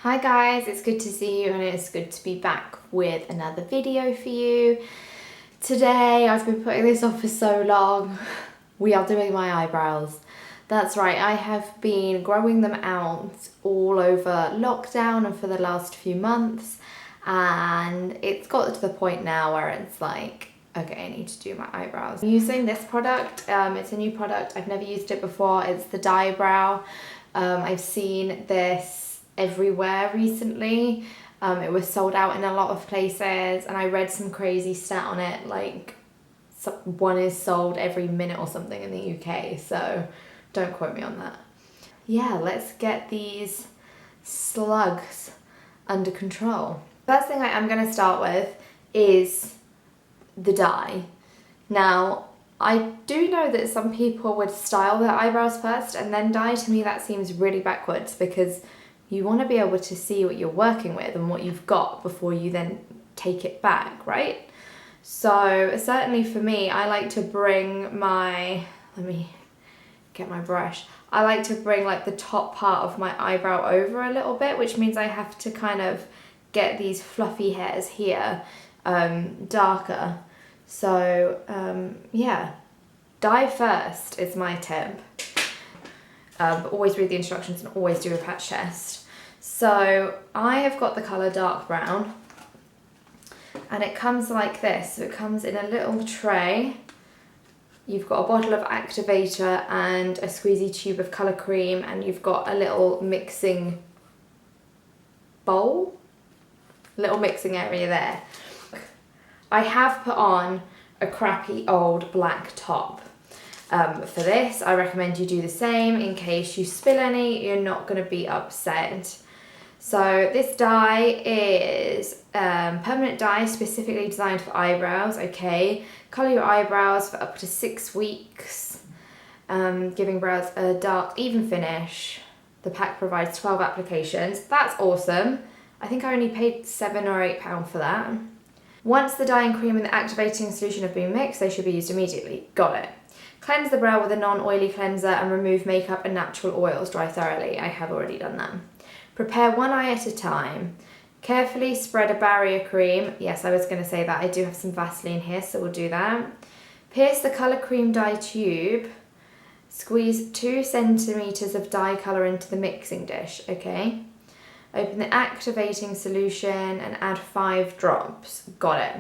Hi guys, it's good to see you and it's good to be back with another video for you. Today, I've been putting this off for so long. We are doing my eyebrows. That's right, I have been growing them out all over lockdown and for the last few months, and it's got to the point now where it's like, okay, I need to do my eyebrows. I'm using this product, it's a new product, I've never used it before. It's the Dybrow. I've seen this everywhere recently. It was sold out in a lot of places and I read some crazy stat on it, like one is sold every minute or something in the UK, so don't quote me on that. Yeah, let's get these slugs under control. First thing I am going to start with is the dye. Now, I do know that some people would style their eyebrows first and then dye. To me that seems really backwards because you want to be able to see what you're working with and what you've got before you then take it back, right? So certainly for me, I like to bring my, let me get my brush. I like to bring like the top part of my eyebrow over a little bit, which means I have to kind of get these fluffy hairs here darker. So yeah, dye first is my tip. But always read the instructions and always do a patch test. So I have got the colour dark brown and it comes like this. So it comes in a little tray. You've got a bottle of activator and a squeezy tube of colour cream, and you've got a little mixing bowl, little mixing area there. I have put on a crappy old black top. For this, I recommend you do the same in case you spill any, you're not going to be upset. So this dye is permanent dye specifically designed for eyebrows, okay? Colour your eyebrows for up to 6 weeks, giving brows a dark, even finish. The pack provides 12 applications. That's awesome. I think I only paid £7 or £8 for that. Once the dye and cream and the activating solution have been mixed, they should be used immediately. Got it. Cleanse the brow with a non-oily cleanser and remove makeup and natural oils. Dry thoroughly. I have already done that. Prepare one eye at a time. Carefully spread a barrier cream. Yes, I was going to say that. I do have some Vaseline here, so we'll do that. Pierce the colour cream dye tube. Squeeze 2 centimetres of dye colour into the mixing dish, okay? Open the activating solution and add 5 drops. Got it.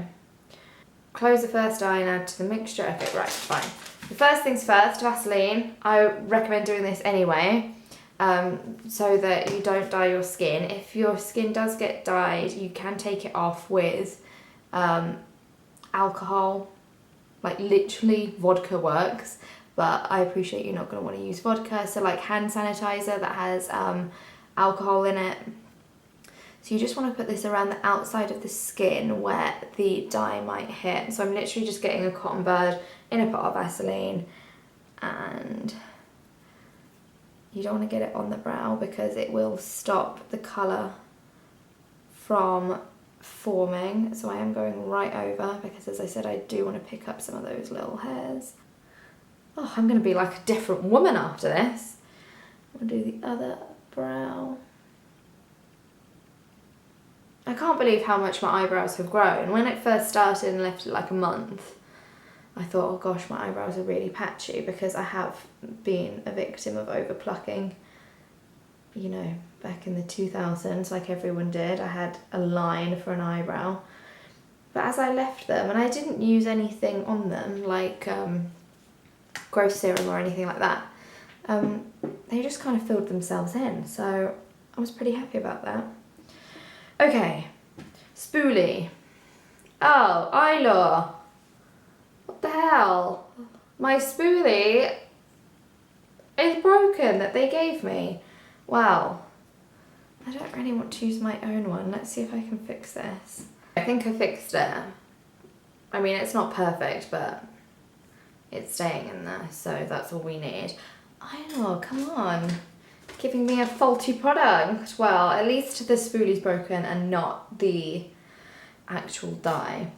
Close the first eye and add to the mixture. Okay, right, fine. The first things first, Vaseline. I recommend doing this anyway, so that you don't dye your skin. If your skin does get dyed, you can take it off with alcohol. Like literally vodka works, but I appreciate you're not going to want to use vodka. So like hand sanitizer that has alcohol in it. So you just want to put this around the outside of the skin where the dye might hit. So I'm literally just getting a cotton bud in a pot of Vaseline, and you don't want to get it on the brow because it will stop the colour from forming. So I am going right over because, as I said, I do want to pick up some of those little hairs. Oh, I'm going to be like a different woman after this. I'll do the other brow. I can't believe how much my eyebrows have grown. When it first started and left it like a month, I thought, oh gosh, my eyebrows are really patchy because I have been a victim of over plucking, you know, back in the 2000s, like everyone did. I had a line for an eyebrow. But as I left them, and I didn't use anything on them, like growth serum or anything like that, they just kind of filled themselves in. So I was pretty happy about that. Okay, spoolie. Oh, Eyelure. What the hell? My spoolie is broken that they gave me. Wow. I don't really want to use my own one. Let's see if I can fix this. I think I fixed it. I mean, it's not perfect, but it's staying in there, so that's all we need. Eyelure, come on. Giving me a faulty product. Well, at least the spoolie's broken and not the actual dye.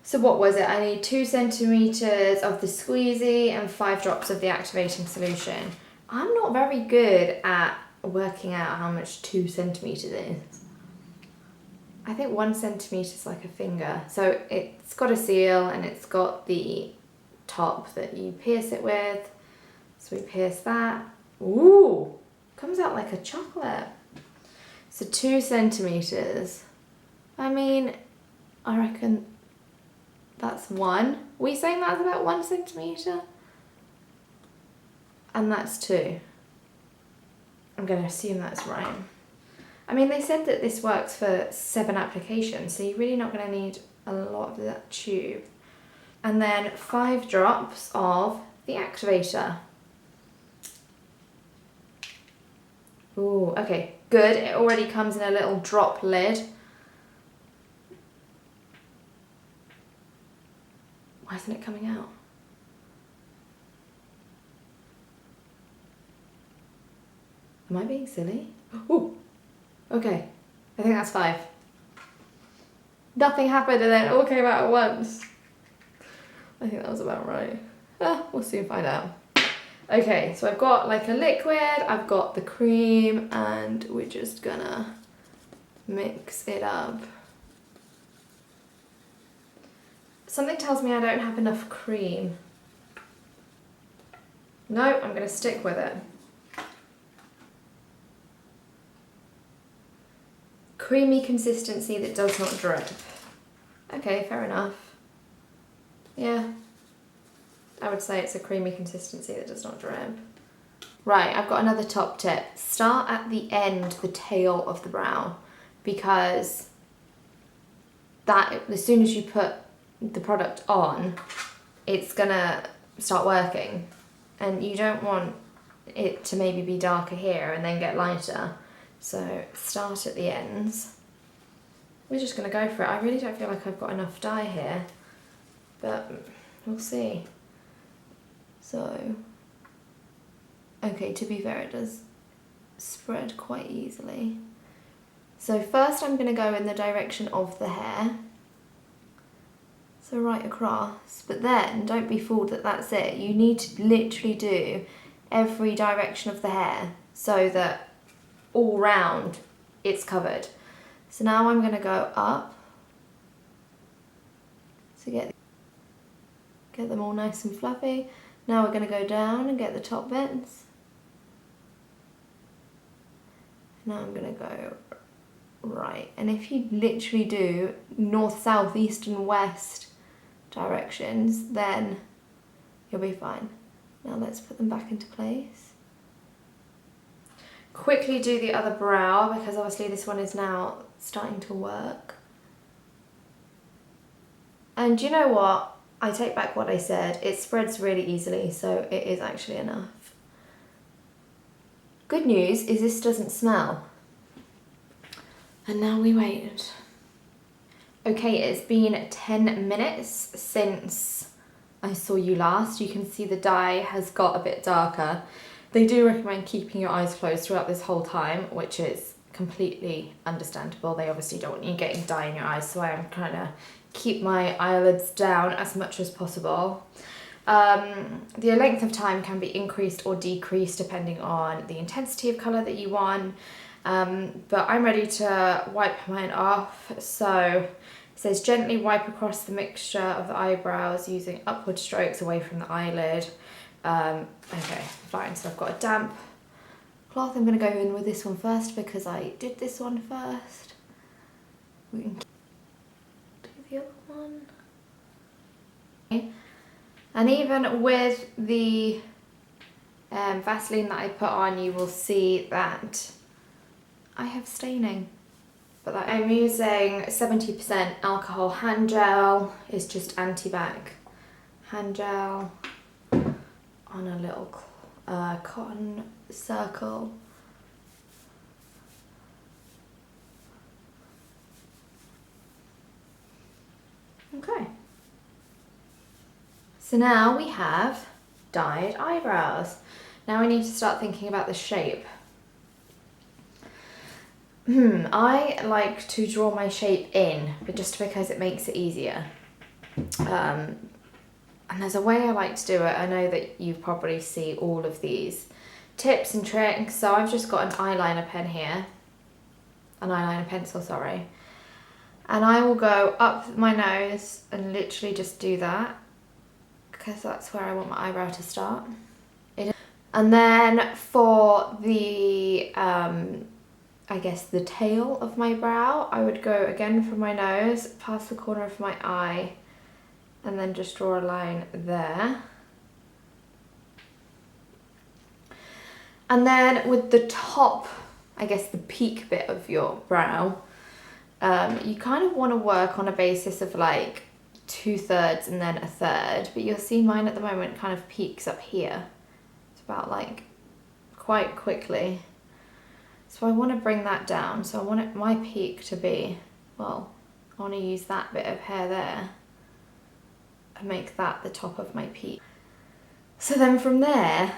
So what was it? I need 2 centimetres of the squeezy and 5 drops of the activating solution. I'm not very good at working out how much 2 centimetres is. I think 1 centimetre is like a finger. So it's got a seal and it's got the top that you pierce it with. So we pierce that. Ooh, comes out like a chocolate. So 2 centimetres. I mean, I reckon that's 1. Were you saying that's about 1 centimetre? And that's 2. I'm going to assume that's right. I mean, they said that this works for 7 applications, so you're really not going to need a lot of that tube. And then 5 drops of the activator. Ooh, okay, good. It already comes in a little drop lid. Why isn't it coming out? Am I being silly? Ooh, okay. I think that's 5. Nothing happened and then it all came out at once. I think that was about right. We'll soon find out. Okay, so I've got like a liquid, I've got the cream, and we're just gonna mix it up. Something tells me I don't have enough cream. No, I'm gonna stick with it. Creamy consistency that does not drip. Okay, fair enough. Yeah, I would say it's a creamy consistency that does not drip. Right, I've got another top tip. Start at the end, the tail of the brow, because that, as soon as you put the product on, it's gonna start working. And you don't want it to maybe be darker here and then get lighter. So start at the ends. We're just gonna go for it. I really don't feel like I've got enough dye here, but we'll see. So, okay, to be fair, it does spread quite easily. So first I'm gonna go in the direction of the hair. So right across, but then don't be fooled that that's it. You need to literally do every direction of the hair so that all round it's covered. So now I'm gonna go up to get them all nice and fluffy. Now we're gonna go down and get the top bits. Now I'm gonna go right. And if you literally do north, south, east and west directions, then you'll be fine. Now let's put them back into place. Quickly do the other brow, because obviously this one is now starting to work. And you know what? I take back what I said. It spreads really easily, so it is actually enough. Good news is this doesn't smell. And now we wait. Okay, it's been 10 minutes since I saw you last. You can see the dye has got a bit darker. They do recommend keeping your eyes closed throughout this whole time, which is completely understandable. They obviously don't want you getting dye in your eyes, so I'm trying to keep my eyelids down as much as possible. The length of time can be increased or decreased depending on the intensity of colour that you want. But I'm ready to wipe mine off. So it says gently wipe across the mixture of the eyebrows using upward strokes away from the eyelid. Okay, fine. So I've got a damp cloth. I'm going to go in with this one first because I did this one first. We can do the other one. Okay. And even with the Vaseline that I put on, you will see that I have staining. But I'm using 70% alcohol hand gel. It's just anti-bac hand gel on a little cotton circle. Okay. So now we have dyed eyebrows. Now we need to start thinking about the shape. I like to draw my shape in, but just because it makes it easier. And there's a way I like to do it. I know that you probably see all of these tips and tricks. So I've just got an eyeliner pen here, an eyeliner pencil, sorry. And I will go up my nose and literally just do that, because that's where I want my eyebrow to start. And then for the, I guess the tail of my brow, I would go again from my nose, past the corner of my eye, and then just draw a line there. And then with the top, I guess the peak bit of your brow, you kind of want to work on a basis of like 2/3 and then 1/3, but you'll see mine at the moment kind of peaks up here. It's about like quite quickly. So I want to bring that down. So I want my peak to be, well, I want to use that bit of hair there and make that the top of my peak. So then from there,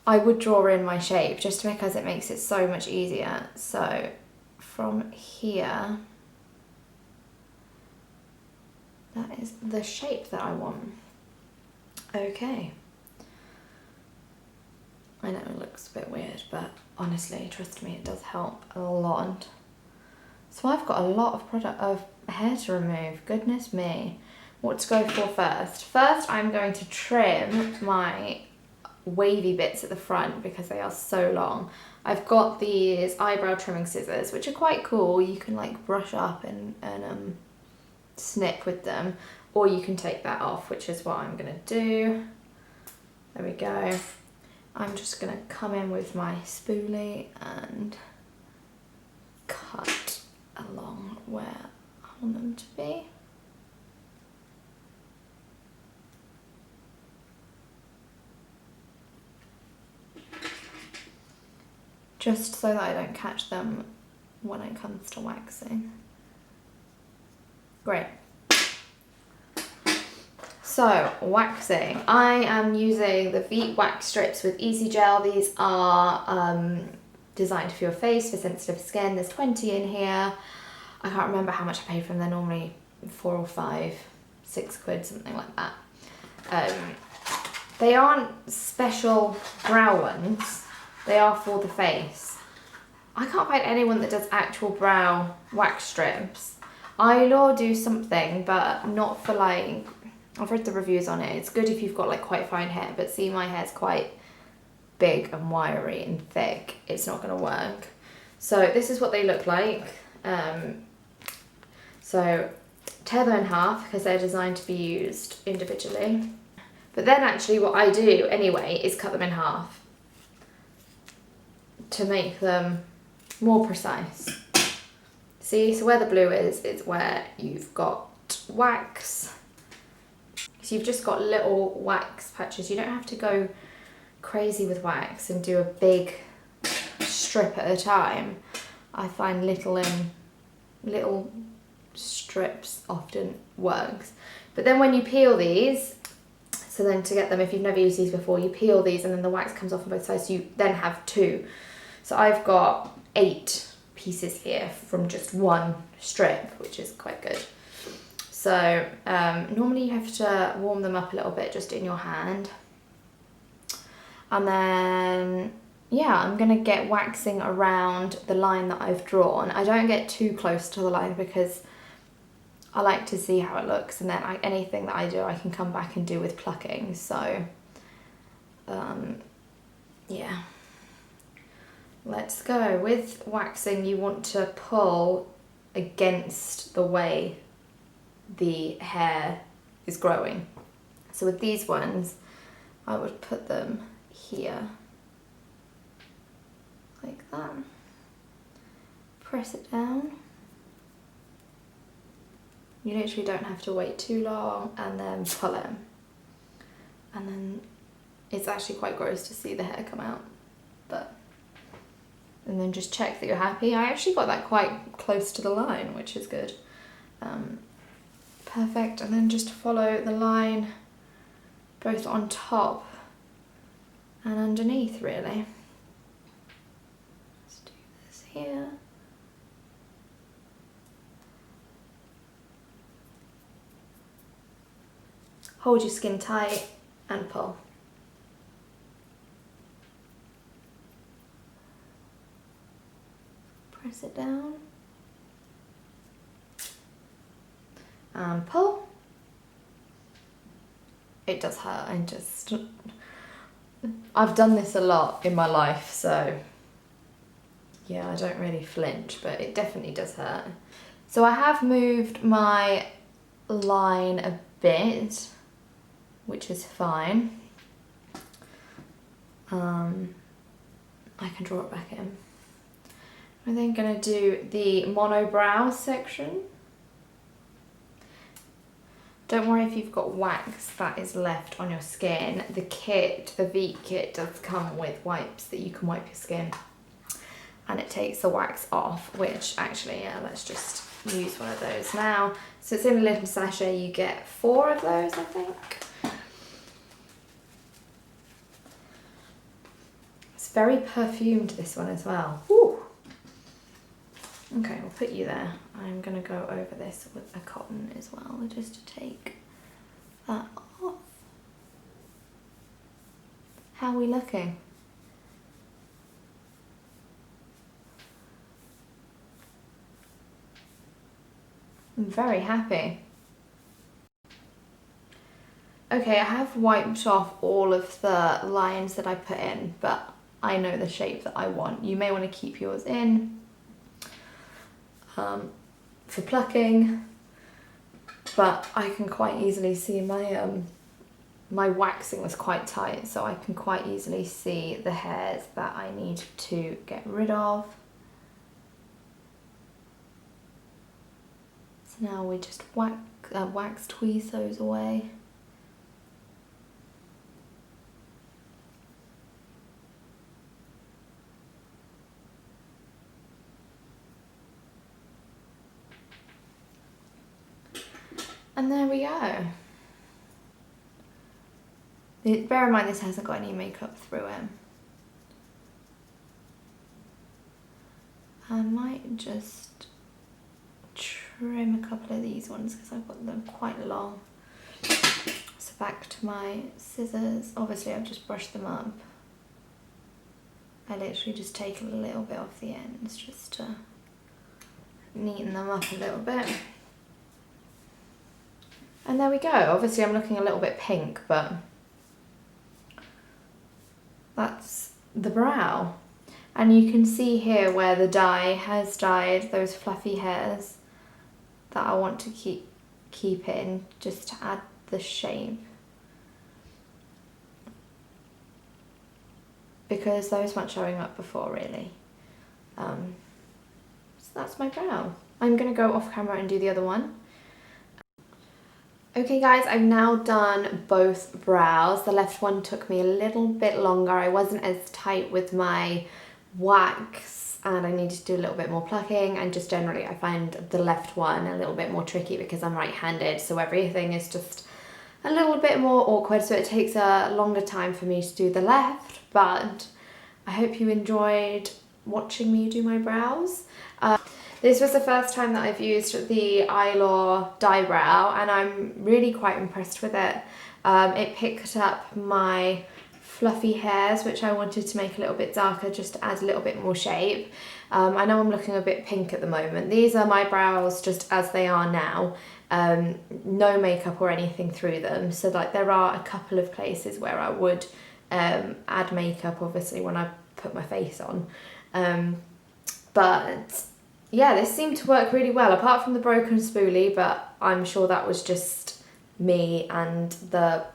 I would draw in my shape just because it makes it so much easier. So from here, that is the shape that I want. Okay. I know it looks a bit weird, but honestly, trust me, it does help a lot. So I've got a lot of hair to remove, goodness me. What to go for first? First, I'm going to trim my wavy bits at the front because they are so long. I've got these eyebrow trimming scissors, which are quite cool. You can like brush up and snip with them, or you can take that off, which is what I'm gonna do. There we go. I'm just gonna come in with my spoolie and cut along where I want them to be. Just so that I don't catch them when it comes to waxing. Great. So, waxing. I am using the Veet wax strips with Easy Gel. These are designed for your face, for sensitive skin. There's 20 in here. I can't remember how much I paid for them. They're normally 4 or 5, 6 quid, something like that. They aren't special brow ones. They are for the face. I can't find anyone that does actual brow wax strips. Eyelure do something, but not for like, I've read the reviews on it. It's good if you've got like quite fine hair, but see, my hair's quite big and wiry and thick. It's not gonna work. So this is what they look like. So tear them in half because they're designed to be used individually. But then actually what I do anyway is cut them in half to make them more precise. See, so where the blue is where you've got wax. So you've just got little wax patches. You don't have to go crazy with wax and do a big strip at a time. I find little strips often works. But then when you peel these, so then to get them, if you've never used these before, you peel these and then the wax comes off on both sides, so you then have 2. So I've got 8 pieces here from just one strip, which is quite good. So normally you have to warm them up a little bit just in your hand. And then, yeah, I'm gonna get waxing around the line that I've drawn. I don't get too close to the line because I like to see how it looks, and then anything that I do I can come back and do with plucking. So yeah, let's go. With waxing, you want to pull against the way the hair is growing. So with these ones, I would put them here, like that. Press it down. You literally don't have to wait too long, and then pull it. And then it's actually quite gross to see the hair come out, but, and then just check that you're happy. I actually got that quite close to the line, which is good. Perfect, and then just follow the line both on top and underneath, really. Let's do this here. Hold your skin tight and pull. press it down. And pull. It does hurt. I've done this a lot in my life, so yeah, I don't really flinch, but it definitely does hurt. So I have moved my line a bit, which is fine. I can draw it back in. I'm then going to do the monobrow section. Don't worry if you've got wax that is left on your skin. The kit, the Veet kit, does come with wipes that you can wipe your skin. And it takes the wax off, which actually, yeah, let's just use one of those now. So it's in a little sachet, you get 4 of those, I think. It's very perfumed, this one as well. Woo. Okay, we'll put you there. I'm gonna go over this with a cotton as well, just to take that off. How are we looking? I'm very happy. Okay, I have wiped off all of the lines that I put in, but I know the shape that I want. You may want to keep yours in for plucking, but I can quite easily see my waxing was quite tight, so I can quite easily see the hairs that I need to get rid of. So now we just wax tweeze those away. And there we go. Bear in mind this hasn't got any makeup through it. I might just trim a couple of these ones because I've got them quite long. So back to my scissors. Obviously I've just brushed them up. I literally just take a little bit off the ends just to neaten them up a little bit. And there we go. Obviously I'm looking a little bit pink, but that's the brow. And you can see here where the dye has dyed those fluffy hairs that I want to keep in, just to add the shape. Because those weren't showing up before, really. So that's my brow. I'm gonna go off camera and do the other one. Okay guys, I've now done both brows. The left one took me a little bit longer. I wasn't as tight with my wax and I needed to do a little bit more plucking, and just generally I find the left one a little bit more tricky because I'm right-handed, so everything is just a little bit more awkward, so it takes a longer time for me to do the left, but I hope you enjoyed watching me do my brows. This was the first time that I've used the Eyelure Dybrow and I'm really quite impressed with it. It picked up my fluffy hairs, which I wanted to make a little bit darker just to add a little bit more shape. I know I'm looking a bit pink at the moment. These are my brows just as they are now. No makeup or anything through them. So like there are a couple of places where I would add makeup, obviously, when I put my face on. But yeah, this seemed to work really well, apart from the broken spoolie, but I'm sure that was just me and the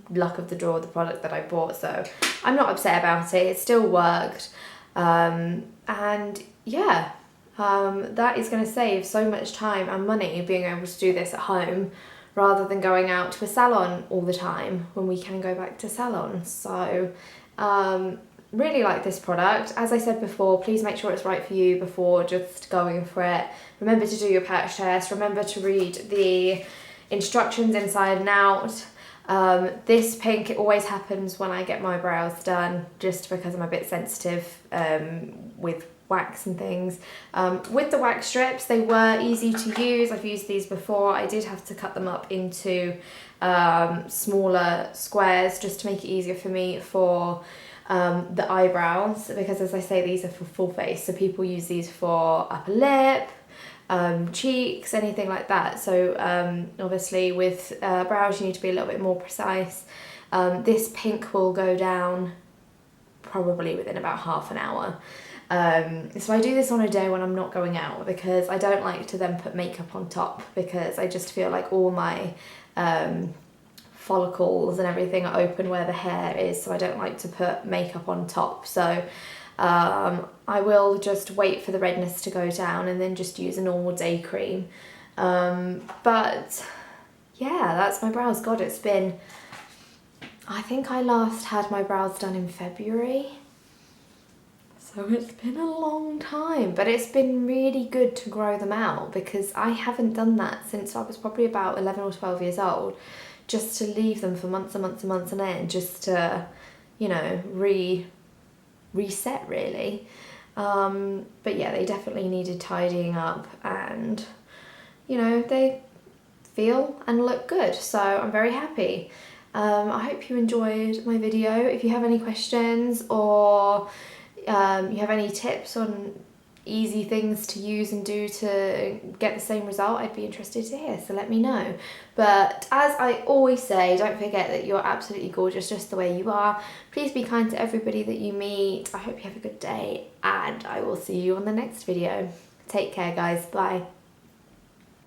luck of the draw, the product that I bought, so I'm not upset about it. It still worked. And yeah, that is going to save so much time and money being able to do this at home rather than going out to a salon all the time when we can go back to salons. So really like this product. As I said before, please make sure it's right for you before just going for it. Remember to do your patch test. Remember to read the instructions inside and out. This pink, it always happens when I get my brows done, just because I'm a bit sensitive with wax and things. With the wax strips, they were easy to use. I've used these before. I did have to cut them up into smaller squares just to make it easier for me for the eyebrows, because as I say, these are for full face, so people use these for upper lip, cheeks, anything like that. So obviously with brows you need to be a little bit more precise. This pink will go down probably within about half an hour. So I do this on a day when I'm not going out, because I don't like to then put makeup on top, because I just feel like all my follicles and everything are open where the hair is, so I don't like to put makeup on top. So I will just wait for the redness to go down and then just use a normal day cream. But yeah, that's my brows. God, it's been, I think I last had my brows done in February. So it's been a long time, but it's been really good to grow them out, because I haven't done that since I was probably about 11 or 12 years old, just to leave them for months and months and months on end, just to, you know, reset really. But yeah, they definitely needed tidying up, and you know, they feel and look good, so I'm very happy. I hope you enjoyed my video. If you have any questions, or you have any tips on easy things to use and do to get the same result, I'd be interested to hear, so let me know. But as I always say, don't forget that you're absolutely gorgeous just the way you are. Please be kind to everybody that you meet. I hope you have a good day, and I will see you on the next video. Take care, guys. Bye.